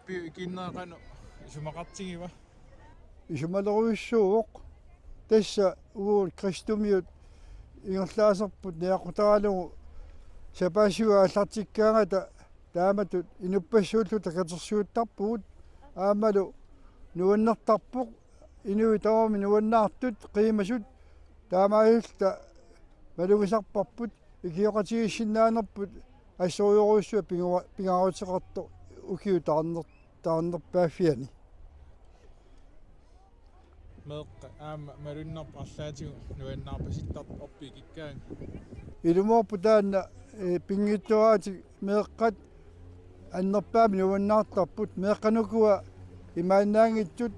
appi kinnaaqanu isumaqartigiva isumaleriussuuq tassa uut kristumiut ingерлаасерпут неақутаралугу сапаасуа аллартиккаангата тааматут инуппассууллута катерсууттарпугут аамалу нуаннертарпоқ инуи тавами нуаннаартут қимасут таамаалта малугисарпарпут икиоқатигиссиннаанерпут ассориоруссуа пингаарутеқарто укиу таарнерпааффиани meeqqa aama malunnerp arlaatigu nuannaarpasittart orpi kikkaanga илумоорпу таанна пингиттуаати меэққат аннерпаами нуаннаартарпут меэққанукуа имааннаангитсут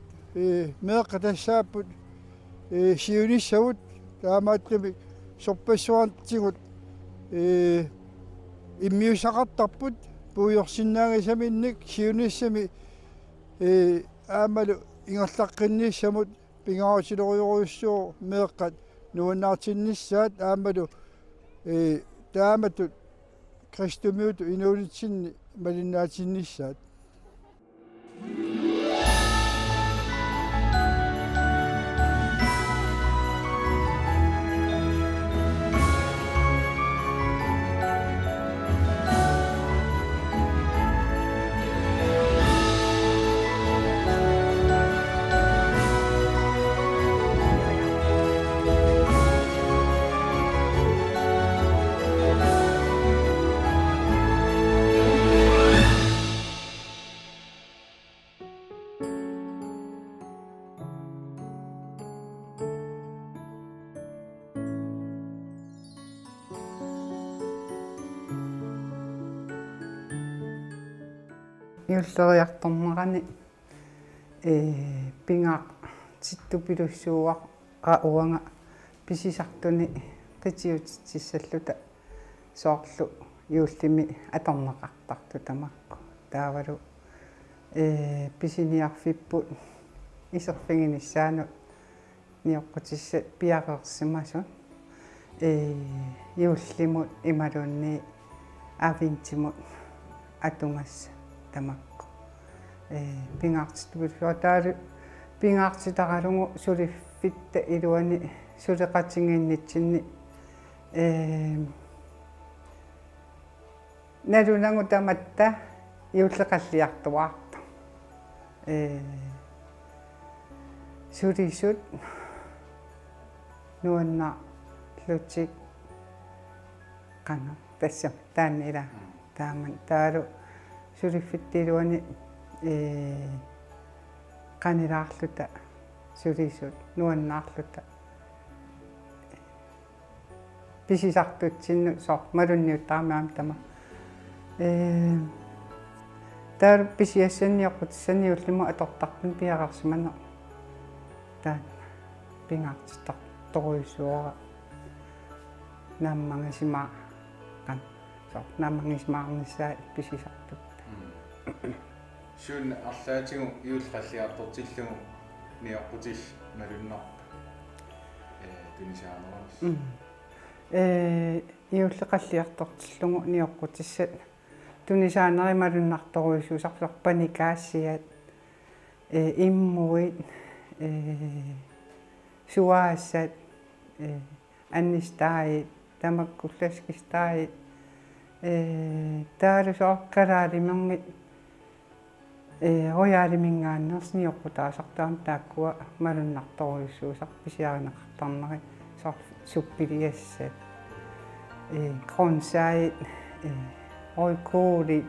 меэққа тассааппут сиуниссагут таамааттами сорпассуартигут иммиусақартарпут пуйорсиннаагасаминник сиуниссами аамалу ингерлаққинниссамут пингаарутилориоруссуу меэққат нуаннаартинниссаат аамалу тааматут кристумиуту инуулитсинни малиннаатинниссаат юллериарторнерани пингаа титтупилуссууа уанга писисартуни qitiutitissаллута соорлу юуллими аторнеқартарту тамакку таавалу писиниарфиппут исерфигиниссаану ниоққутисса пиақерсимасу юуллимут ималуунни авинтимут атумасса тамакку пингаартитупилуатаалу пингаартитаралугу сулиффитта илуани сулеқатингиннитсинни налунагу таматта юуллеқаллиартуарта сулисут нуанна лутик қана тассам таанила тааман таалу сулиффиттилуани канилаарлута сулисут нуаннаарлута писисартутсинну сор малунниуттаамаам тама таар писиассанниоқутиссанниуллиму атортарпун пиақарсимана таан пингаартиттар торуйсуора наммангасимаа кан сор наммангисмаарниссаа писисартут шун арлаатигу иуллqalliartortillугу ниоққутил малуннарп тунисаанерус иуллеқаллиартортиллугу ниоққутиссат тунисаанери малуннарторуисуусарлор паникаассиат иммуит суаассат аннистаи тамаккулласкистаи таалусооркалаалимермит рояалимингааннерс ниоққутаасартаам тааккуа малуннарторуиссуусар писиаринеқартарнери сор суппилиассат кронсаит ойкуули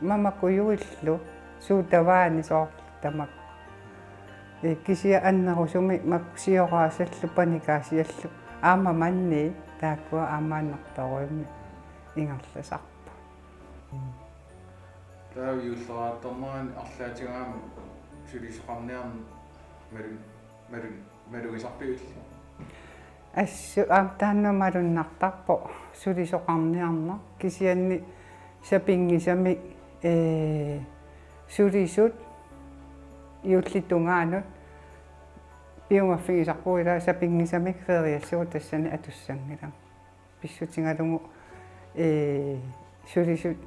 мамакуюиллу суутаваани соор тамак кисия аннерусуми максиораасаллу паникаасиаллу аама манни тааккуа аамааннэрторуимми ингерласарпа таа юуллераатторнерани арлаатигаама сулисоқарниарн малугисарпиулли ассу тааннумалуннартарпо сулисоқарниарна кисианни сапингисами сулисут юуллитунгаанут пиумаффигисарпуила сапингисамик фериассуу тассани атуссангила писсутингалугу сулисут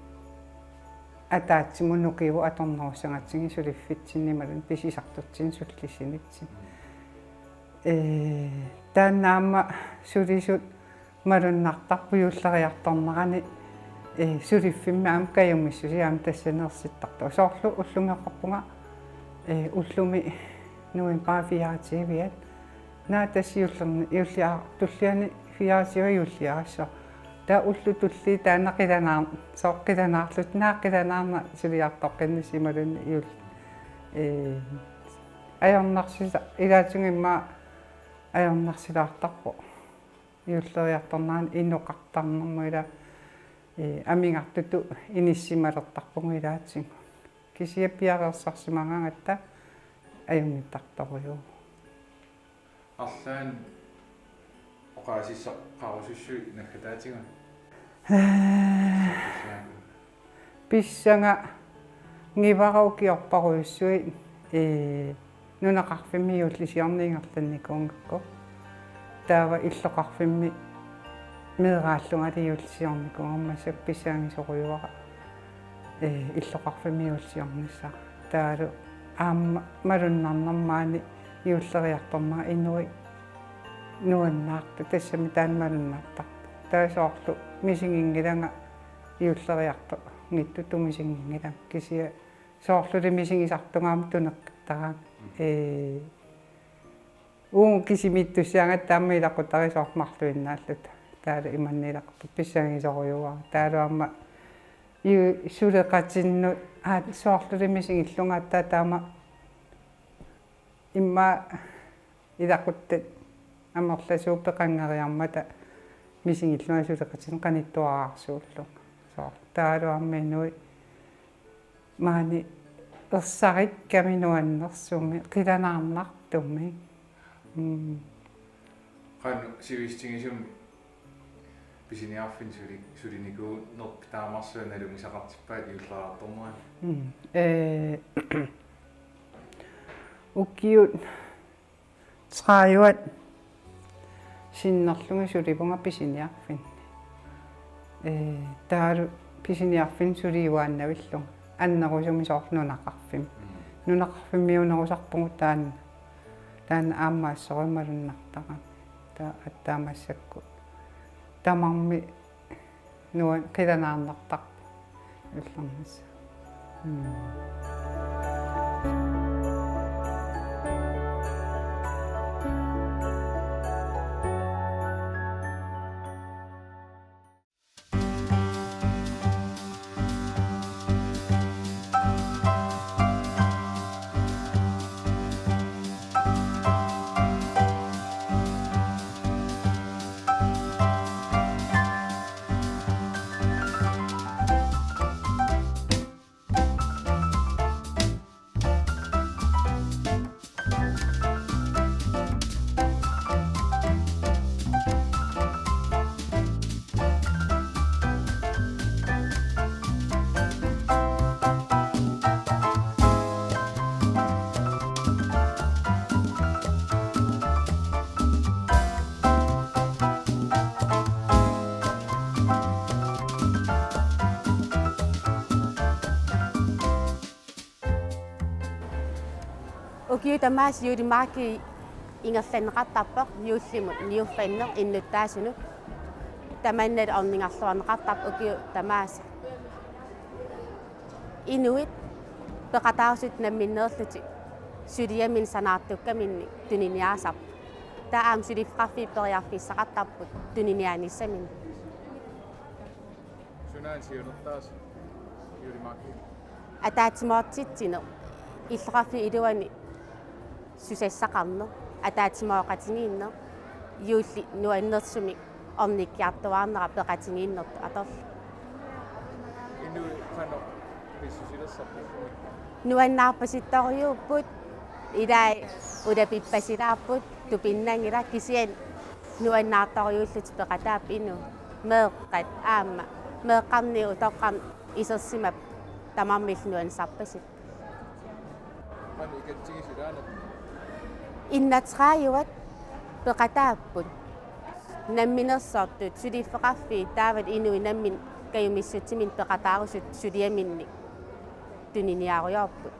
атаатсимунукиу аторнерусангатсиги сулиффитсиннималун писисартутсин суллисинитсин тааннаама сулисут малуннартарпу юллериарторнерани сулиффимми аам каюмиссуси аам тассанерситтарту соорлу уллумеқарпунга уллуми нуимпаа фиаативиат наа тассиуллерни юллиаа туллиани фиаатива юллиаассо таа уллу тулли таанақиланаар соққиланаарлут нааққиланаарна сулиартоққиннисималунни юл аярнарсиса илаатунгимма аярнарсилаартарпо юллериарторнаан инноқартарнэрмуила амингартуту иниссималертарпугуилаатсин кисиаппиареерсарсимагаангатта аюнгиттарторуйу арлаан оқаасиссаққарусуссуи наггатаатига писсанга ngivaraukkiorparuissuit nunaqarfimmi yullisiarniingerlannikуунгакку таава иллоқарфимми меэрааллунга юллисиарникунгаммасак писсаангисоруйуара иллоқарфимми юллисиарниссаа таалу аама малуннарнармаани юллериарторма инуи нуаннаарту тассами таанмалуннаартарпу таасоорлу мисингингиланга юллериарто ngittu tumisingingila kisia sooрлули мисигисартунгаама тунеққаттараа уун кисимиттуссаангат тааммилаққутарисоормарлуиннааллут таала иманнилаққу писсагисоруйуаа таалуамма ю сулеқатиннут соорлули мисигиллунгааттаа таама имма илаққуттат амерласууппеқангериармата мисигиллунга сулеқатин қаниттуараарсууллу таалуарминуи маани ерсарит каминуаннерсуми қиланаарнартумми қан сивистингисум писиниарфин сулиникуу нерп таамарсуаналугисақартиппаат юллаартормуа уккиут трааюат синнерлунги сулипунга писиниарфин таалу писиниарфин сулиуааннавиллун аннерусуми соорлунақарфим нунақарфиммиунерусарпугу таана ааммаассорималуннартара таа аттаамассакку тамарми нуан қиланаарнартарпу уллернасса Ukiutamas yurimaki ingerlanneqartarpoq yuullimut niuffanner innuttaasunut tamannat orningarluarneqartarp ukiu tamas inuit peqataarsut namminneerluti suliamin sanaartukkaminni tuniniaasarp taam sulifqarfi periarfissaqartarput tuninianissamin sunaan siunertaas yurimaki атаатимоортитсине иллеқарфи илуани сусассақарне атаатимооқатингиинне юулли нуаннерсуми орниккиартуаарнера пеқатингииннерту аторл инуи қано писсусилерсарпу нуаннаарпаситторюуппут илаа улапиппасилаарпут тупиннангила кисиан нуаннаарторюуллут пеқатаап ину меэққат аама меэққарни утоққар исерсимап тамармил нуансарпасит қано икатсигисилаанер иннатрааюат пеқатааппут намминерсоортут сулиффеқарфи таават инуи наммин каюмиссутсимин пеқатаарусут сулиаминни tuniniaruyorput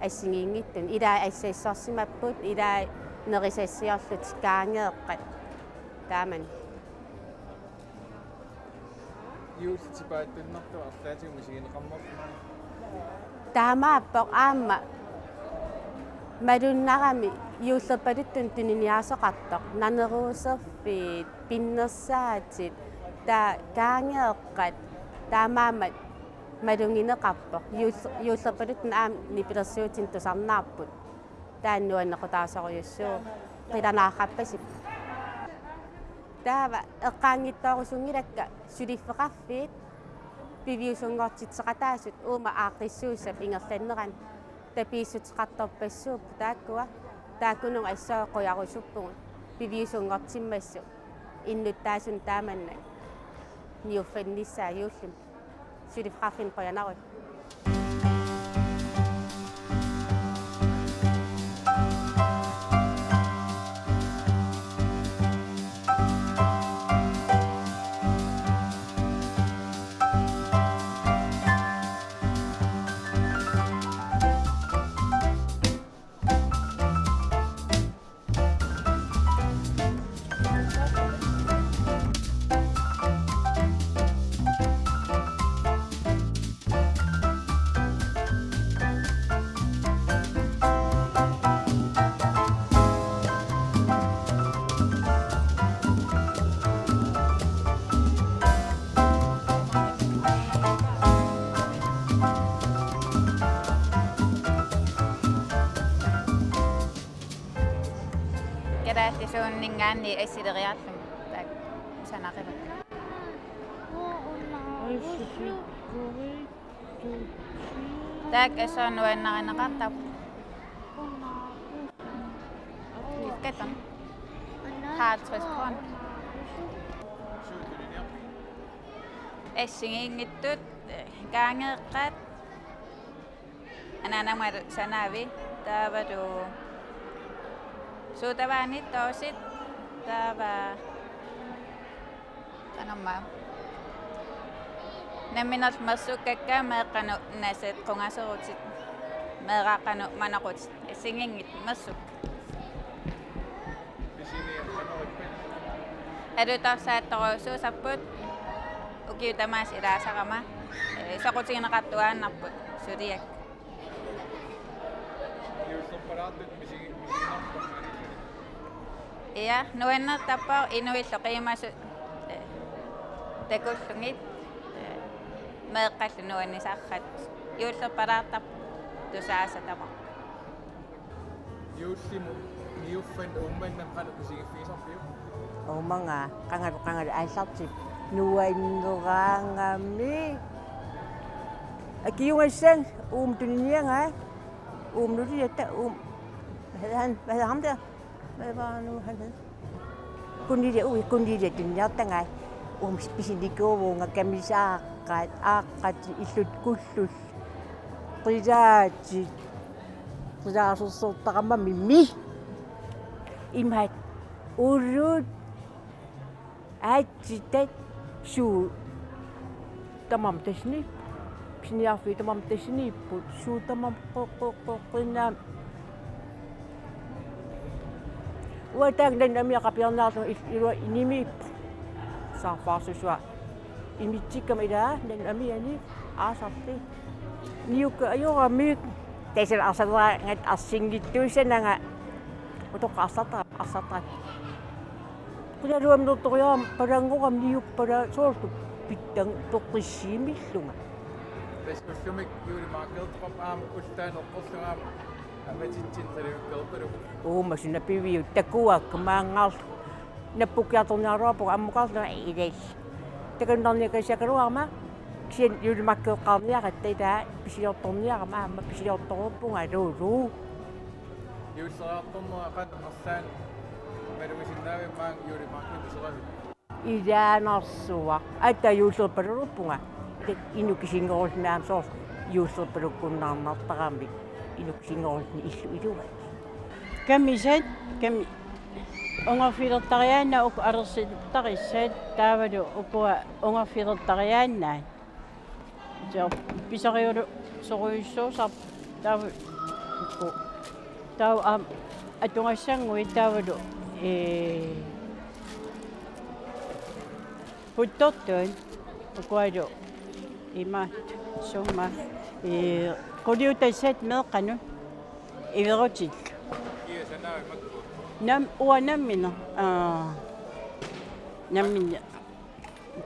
ассигингиттун илаа ассаиссорсимаппут илаа нерисассиорлут каангеэккат тааман Юултипааттуннарту арлаатигу мисигинеқармор таамааппоқ аама малуннарами юуллерпалуттун туниниаасоқартоқ нанеруусерфиит пиннерсаатит таа каангеэккат таамаамат малунгинеқарпоқ юуллерпалуттун аам нипилерсуутин тусарнаарпут тааннуаннеқутаасориуссуу қиланааққаппасип таава эққаангиттоорусунгилакка сулиффеқарфиит пивиусунгортитсеқатаасут уума ааққиссуусап ингерланнеран тапииссутеқарторпассууп тааккуа тааккунун ассаоққуярусуппугу пивиусунгортиммассу иннуттаасун тааманна ниуффанниссаа юуллум сулиффеқарфин қоянарут Keraatisuunningaanni assileriarlum taak sanaqivak taak assuarnuannarineqartap ikkaton 50 kron assingiingittut kaangeeqqaat ananamar sanaavi taavalu suutavaanit toosit taava tanamma namminal mersukkakka meeqqanu naset qungaserutit meeqaqqanu manaqut singingit mersuk adutarsaattorosuusapput ukiutamaas ilaasaqama saqutigineqartuaannarput suliak юуллерпалаартут мисигинартор ja nuannertappa inuillo qiimasu takullungit meeqqallu nuannisarrat yuullerpalaartap tusaasatama юуллиму ниуффан уумманнам қану мисигиффисарпиу Omanga kangal aisartip nuanngeraangami akiungassang tuninianga nutiatta han ham der nu han kundilia tunniartangai spisinikovuunga kamisaaqqaat aaqqati illut kullul qilaati qilaasussortaqamma mimmi imhat urut ajitat suu tamam tasni piniarfi tamam tasni put suu tamam qoqqoqqinnaam uataak dan amiaqapiarnaarlu ilua inimi saarfaarsusua imitsikam ilaa dan amiani aasarti niukka ajoramiik taisal arsaraa arsingittuusananga utoqqaarsatra qulaluam nuttoriaam palangoram niuppala soortu pittang toqqissiimillunga тассуллумик юулимааккертоқам аама уллааноққорлугаама аматитсин талиуккерпалу uummasuna piviu takuakka maangaarlu nappukkiatorniaruapuga ammuqarluna ilail takannernikasakaruarma kien yulimakkeeqqaarniarat taitaa pisiortorniarama aamma pisiortoruppunga luulu юуллераартормуа қат арлаан малуисиннаавим маан юулимааккутусерави ilaanarsuaq atta yuullerpaluruppunga inukisingorulnaam soors yuullerpalukkunnaarnartaqaamik inukisingorulni illu iluga Kamisat kami ongafilertariaanna uk arersitarissat taavalu ukua ongafilertariaannaa Jo pisariulu soruissuusar taavu ko tau atungassangui taavalu puttortuin ukualu imaat summa quliutassat meeqqanu iverutil Kia sanaa makku. nam uanammina nammin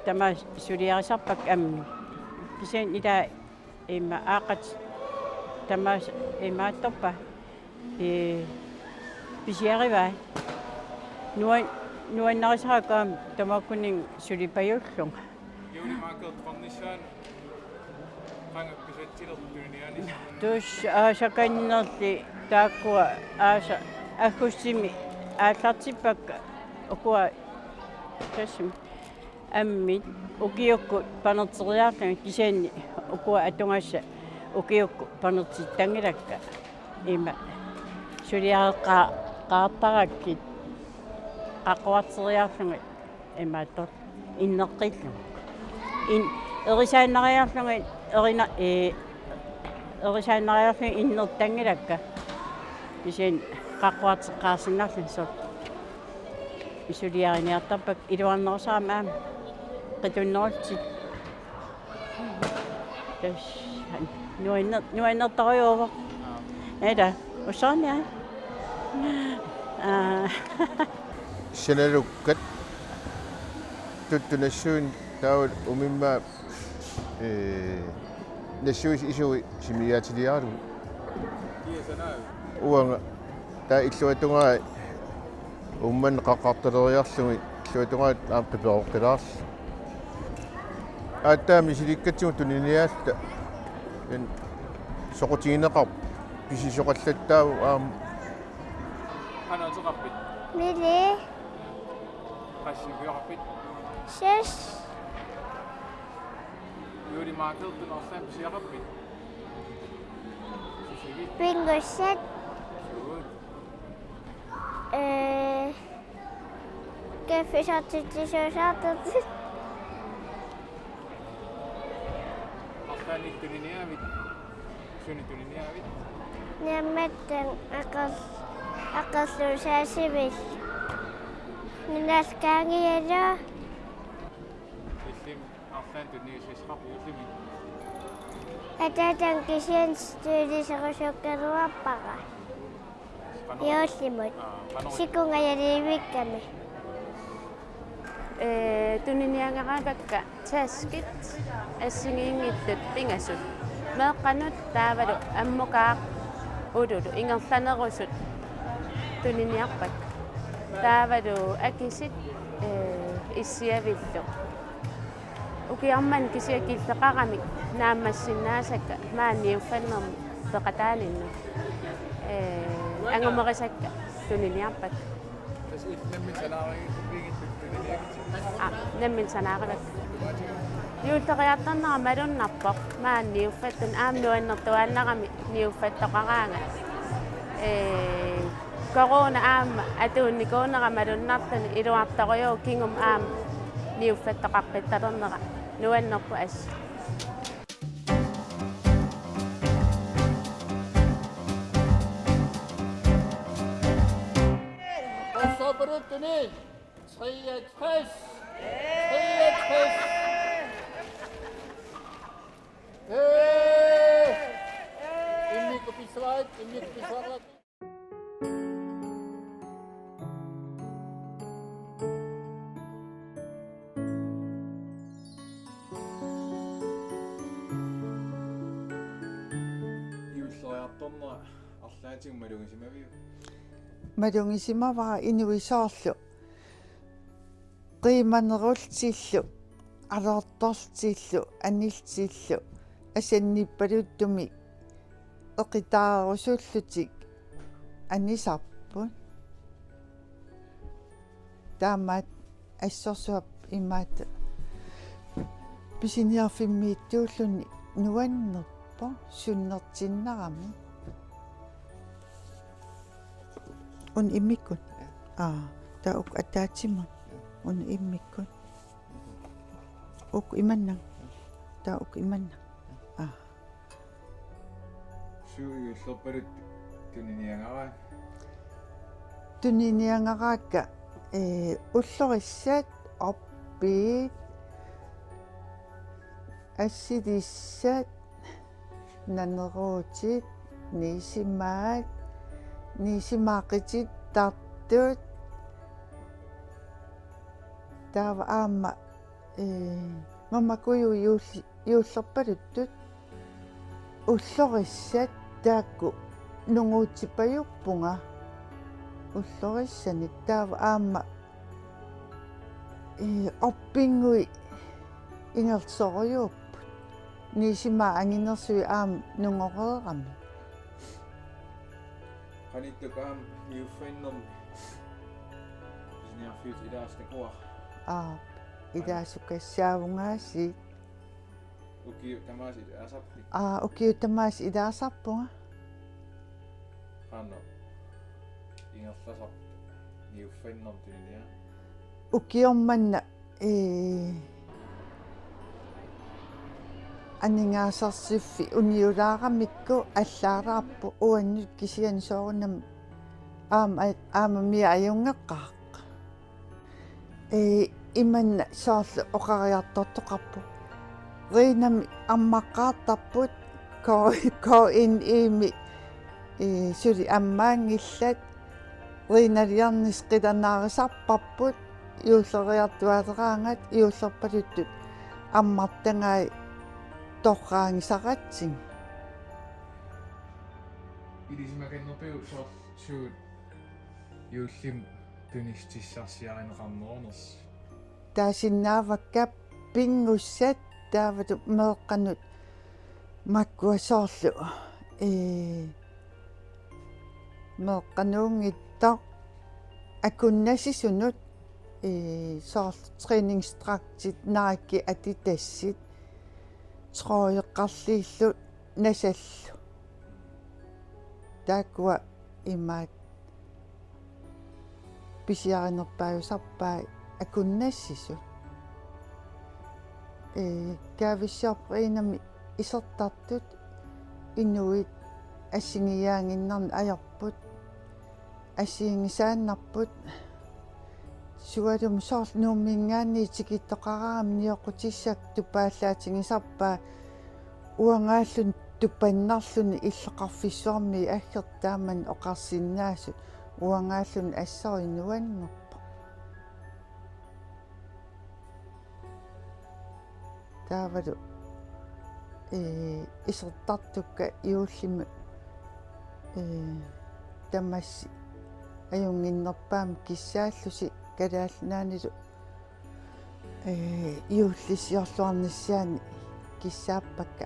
tama suliarisarpak ammi pisan ila ima aaqat tama imaattorpa pisiarivaa nuannarisarakaam tamakkuning sulipajulluŋ Juuri maakelt qornissaan qangappisatsillertuiniani. tus aasakannerli taakkua aasa aggussimi aallartipakka ukua tassum ammit ukiukku panerteriaarlunga kisaanni ukua atungassa ukiukku panertittangilakka ima suliaqaartarakkit qaquarteriaarlunga imaattor inneqqillung erisaannariarlunga erisaannariarlunga innertangilakka kisan qaquarteqqaarsinnarlun sor isuliariniartarpak iluarnersaama aama qitunnerultit tas nuannertoriuva eda usaania Shanalukkat tuttunassuun taawal umimma nassuus isui simiyaatiliaaru Kia sanaa. uanga taa illuatungaa umman qaqqartaleriarlungi illuatungaa aam qiperoqqilaars aattaami silikkatsigu tuniniaalla en soqutigineqar pisisoqallattaavu aam Qanautiqarpit. Mili, Qassiviorpit. Shes, Juuri maakeltun orlaan pisiaqarpit. Sisivit. Bingo Set, Suut. Gefisartitsisosartut, Orlaan ittuniniavit. Sunittuniniavit. Niammetten aqalluusaasivil. Minalkaangialo, Illim orlaan tunniusisqarpuullimi. atatan kisian stuuliserusukkeruappaqa. Yoollimut, sikungajaliivikkami. tuniniangaqakakka taaskit assingiingittut pingasut meeqqanut taavalu ammukaaq ululu ingerlanerusut tuniniarpak taavalu akisit issiavillu ukiarman kisiakilleqaramik naammassinnaasakka maanniuffannermu peqataaninnu angumerisakka tuniniarpak Tas illammin salaari upiigittuniniagit. nammin sanaarilak yuulteqiartarnera malunnarpoq maanniuffattun aamnuannertuaannarami niuffattoqaraanga corona aamma atuunnikuunera malunnartani iluartoriu kingum aam niuffattoqarpittalernera nuannerpu as Brutuni! 3 Express! 3 Express! Inni ko piswat! Iulleriartornera арлаатиг малунгисимавиу. малунгисимавара инуисаарлу qiimanerultiillu алеэрторtiillu анилтииллу асанниппалуттуми эқитаарусууллутик анисарпут таамаат ассорсуап имаат писиниарфиммииттууллуни нуаннерпо суннертиннарами un immikun tauk ataatsimma un immikun uk imanna tauk imanna юуллерпалут тунниангара тунниангaraakka уллорissat оппиит ассидиссат нанеруутит нисимаат нисимаақитит тартуут таава аама мамакую юуллерпалуттут уллориссат таакку нунгуутипаюрпунга уллориссани таава аама оппингуи ингерсориууппут нисима ангинерсуи аама нунгореерами qanittakaam niuffinnum isniarfiut ilaasnakuar идаасукассаавунгаасси ukiu tamaasit asappi укиутамаас идаасарпунга qaanno ingerlasar niuffinnum tunnia укиорманна анингаасарсиффи униулаарамикку аллаараарпу уаннут кисиансоорнам аама миа аюнгеққаақ иманна соорлу оқариартортоқарпу ринами аммаққаартарпут ко ин ими сули аммаангиллат риналиарнис қиланаарисарпарпут юуллериартуалераангат юуллерпалуттут аммартангаи торраангисаратсин илисимаканнерпиу суут юуллим тунистиссарсиаринеқарнернерс таасиннаавакка пингуссат таавату меэққанут маккуасоорлу меэққануунгитта акуннасисунут соор тренингстрактит наакки атитассит троеққарлииллу насаллу тааккуа имаат писиаринерпааюсарпаа акуннассису кависсиарпринами исертартут инуит ассигияангиннарни аярпут ассиингисааннарпут суалум соор нууммингаанни тикиттоқараами ниоқутиссак тупааллаатингисарпаа уангааллун тупаннарлуни иллеқарфиссуарми аггертааман оқарсиннаасут уангааллун ассоринуаннерпа таавалу исертартукка иуллиму тамасси аюнгиннерпаами киссааллуси калаалнаанилу иуллисиорлуарниссаани киссааппакка